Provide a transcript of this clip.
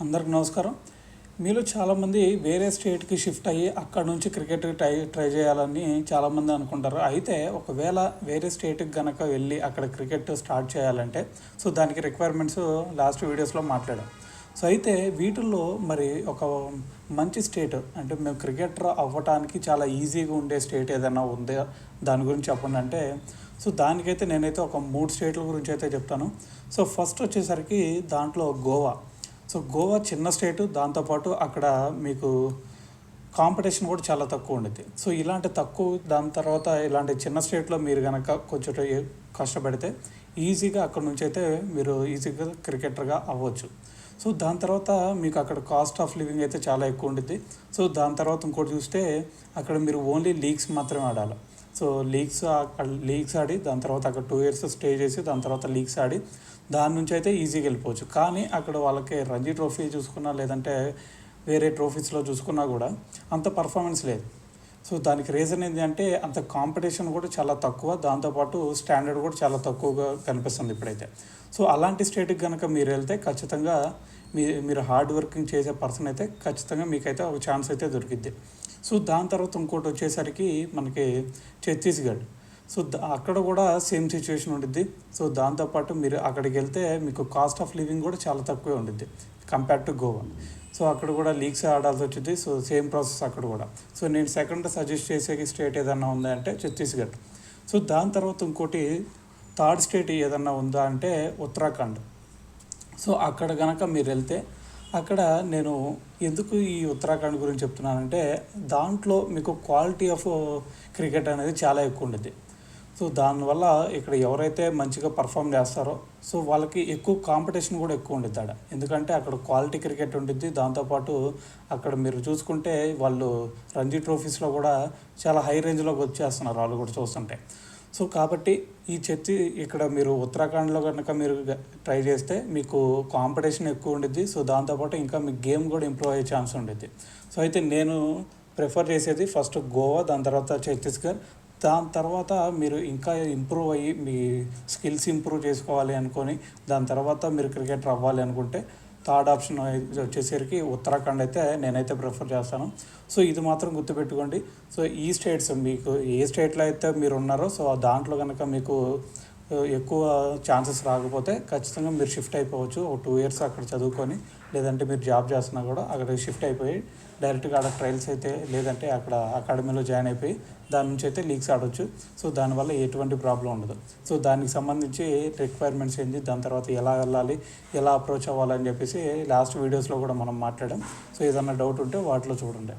అందరికి నమస్కారం. మీలో చాలామంది వేరే స్టేట్కి షిఫ్ట్ అయ్యి అక్కడ నుంచి క్రికెట్ ట్రై చేయాలని చాలామంది అనుకుంటారు. అయితే ఒకవేళ వేరే స్టేట్కి కనుక వెళ్ళి అక్కడ క్రికెట్ స్టార్ట్ చేయాలంటే దానికి రిక్వైర్మెంట్స్ లాస్ట్ వీడియోస్లో మాట్లాడాం. అయితే వీటిల్లో మరి ఒక మంచి స్టేట్ అంటే మేము క్రికెటర్ అవ్వటానికి చాలా ఈజీగా ఉండే స్టేట్ ఏదైనా ఉందా దాని గురించి చెప్పండి అంటే దానికైతే నేనైతే ఒక 3 స్టేట్ల గురించి అయితే చెప్తాను. ఫస్ట్ వచ్చేసరికి దాంట్లో గోవా. గోవా చిన్న స్టేటు, దాంతోపాటు అక్కడ మీకు కాంపిటీషన్ కూడా చాలా తక్కువ ఉండిద్ది. ఇలాంటి తక్కువ దాని తర్వాత ఇలాంటి చిన్న స్టేట్లో మీరు కనుక కొంచెం కష్టపడితే ఈజీగా అక్కడ నుంచి అయితే మీరు ఈజీగా క్రికెటర్గా అవ్వచ్చు. దాని తర్వాత మీకు అక్కడ కాస్ట్ ఆఫ్ లివింగ్ అయితే చాలా ఎక్కువ ఉండిద్ది. దాని తర్వాత ఇంకోటి చూస్తే అక్కడ మీరు ఓన్లీ లీగ్స్ మాత్రమే ఆడాలి. లీగ్స్ ఆడి దాని తర్వాత అక్కడ 2 years స్టే చేసి దాని తర్వాత లీగ్స్ ఆడి దాని నుంచి అయితే ఈజీగా వెళ్ళిపోవచ్చు. కానీ అక్కడ వాళ్ళకి రంజీ ట్రోఫీ చూసుకున్నా లేదంటే వేరే ట్రోఫీస్లో చూసుకున్నా కూడా అంత పర్ఫార్మెన్స్ లేదు. దానికి రీజన్ ఏంటంటే అంత కాంపిటీషన్ కూడా చాలా తక్కువ, దాంతోపాటు స్టాండర్డ్ కూడా చాలా తక్కువగా కనిపిస్తుంది ఇప్పుడైతే. అలాంటి స్టేట్కి కనుక మీరు వెళ్తే ఖచ్చితంగా మీరు హార్డ్ వర్కింగ్ చేసే పర్సన్ అయితే ఖచ్చితంగా మీకైతే ఒక ఛాన్స్ అయితే దొరికిద్ది. దాని తర్వాత ఇంకోటి వచ్చేసరికి మనకి ఛత్తీస్గఢ్. అక్కడ కూడా సేమ్ సిచ్యువేషన్ ఉండిద్ది. దాంతోపాటు మీరు అక్కడికి వెళ్తే మీకు కాస్ట్ ఆఫ్ లివింగ్ కూడా చాలా తక్కువే ఉండిద్ది కంపేర్ టు గోవా. అక్కడ కూడా లీగ్స్ ఆడాల్సి వచ్చింది. సేమ్ ప్రాసెస్ అక్కడ కూడా. నేను సెకండ్ సజెస్ట్ చేసే స్టేట్ ఏదన్నా ఉందా అంటే ఛత్తీస్గఢ్. దాని తర్వాత ఇంకోటి థర్డ్ స్టేట్ ఏదన్నా ఉందా అంటే ఉత్తరాఖండ్. అక్కడ కనుక మీరు వెళ్తే అక్కడ నేను ఎందుకు ఈ ఉత్తరాఖండ్ గురించి చెప్తున్నానంటే దాంట్లో మీకు క్వాలిటీ ఆఫ్ క్రికెట్ అనేది చాలా ఎక్కువ ఉంటుంది. దానివల్ల ఇక్కడ ఎవరైతే మంచిగా పర్ఫామ్ చేస్తారో వాళ్ళకి ఎక్కువ కాంపిటీషన్ కూడా ఎక్కువ ఉండిద్ది ఆడ. ఎందుకంటే అక్కడ క్వాలిటీ క్రికెట్ ఉండిద్ది. దాంతోపాటు అక్కడ మీరు చూసుకుంటే వాళ్ళు రంజీ ట్రోఫీస్లో కూడా చాలా హై రేంజ్లోకి వచ్చేస్తున్నారు వాళ్ళు కూడా చూస్తుంటే. కాబట్టి ఇక్కడ మీరు ఉత్తరాఖండ్లో కనుక మీరు ట్రై చేస్తే మీకు కాంపిటీషన్ ఎక్కువ ఉండిద్ది. దాంతోపాటు ఇంకా మీ గేమ్ కూడా ఇంప్రూవ్ అయ్యే ఛాన్స్ ఉండిద్ది. అయితే నేను ప్రిఫర్ చేసేది ఫస్ట్ గోవా, దాని తర్వాత ఛత్తీస్గఢ్. దాని తర్వాత మీరు ఇంకా ఇంప్రూవ్ అయ్యి మీ స్కిల్స్ ఇంప్రూవ్ చేసుకోవాలి అనుకొని దాని తర్వాత మీరు క్రికెటర్ అవ్వాలి అనుకుంటే థర్డ్ ఆప్షన్ వచ్చేసరికి ఉత్తరాఖండ్ అయితే నేనైతే ప్రిఫర్ చేస్తాను. ఇది మాత్రం గుర్తుపెట్టుకోండి. ఈ స్టేట్స్ మీకు ఏ స్టేట్లో అయితే మీరు ఉన్నారో దాంట్లో కనుక మీకు ఎక్కువ ఛాన్సెస్ రాకపోతే ఖచ్చితంగా మీరు షిఫ్ట్ అయిపోవచ్చు. ఒక 2 years అక్కడ చదువుకొని లేదంటే మీరు జాబ్ చేస్తున్నా కూడా అక్కడ షిఫ్ట్ అయిపోయి డైరెక్ట్గా అక్కడ ట్రయల్స్ అయితే లేదంటే అక్కడ అకాడమీలో జాయిన్ అయిపోయి దాని నుంచి అయితే లీగ్స్ ఆడవచ్చు. దానివల్ల ఎటువంటి ప్రాబ్లం ఉండదు. దానికి సంబంధించి రిక్వైర్మెంట్స్ ఏంటి, దాని తర్వాత ఎలా వెళ్ళాలి, ఎలా అప్రోచ్ అవ్వాలని చెప్పేసి లాస్ట్ వీడియోస్లో కూడా మనం మాట్లాడాం. ఏదన్నా డౌట్ ఉంటే వాటిలో చూడండి.